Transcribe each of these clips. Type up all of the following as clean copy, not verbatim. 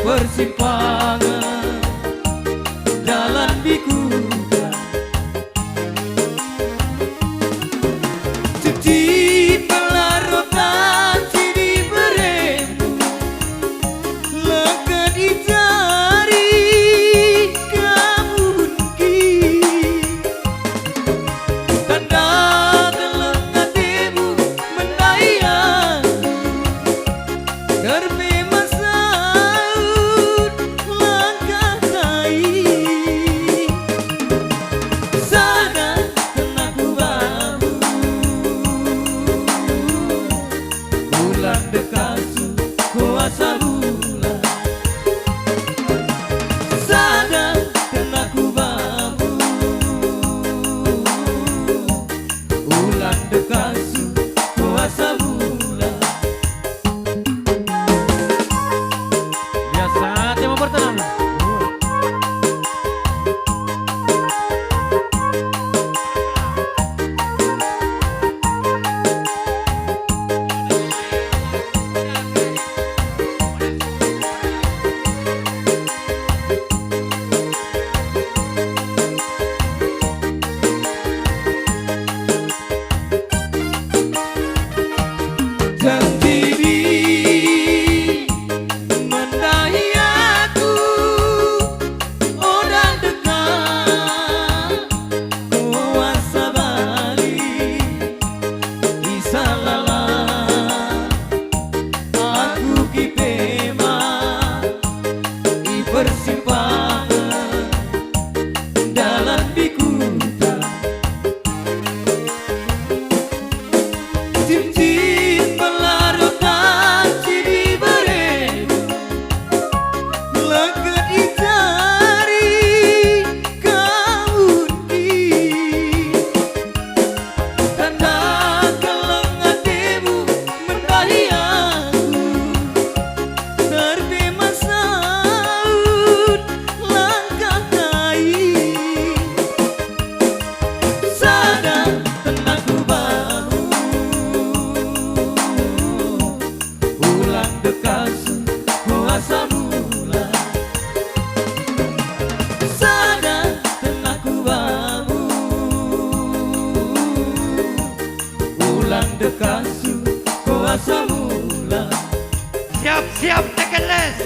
Persimpangan jalan bikuda cuci pelarutan sini beremu lekat di jari kamunki tanda teleng hatimu mendayang gerbe dekasu kuasa bulan sadar kenaku bambu ulang dekasu kuasa bulan biasa tema pertenang persimpangan dalam bikuda cincin pelarutan sini beremu lekat di jari kamunki tanda keleng hatimu mendahi aku terbe masa dekasu kuasa bulan sadar tenaku bambu ulang dekasu kuasa bulan siap-siap tekeles.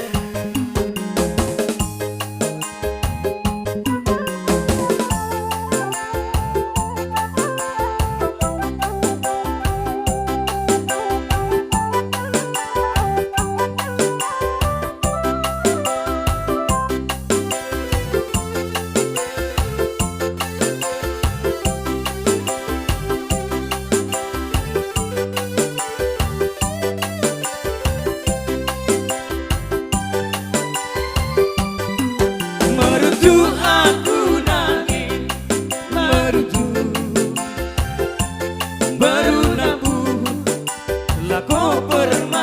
Baru nabu lako permai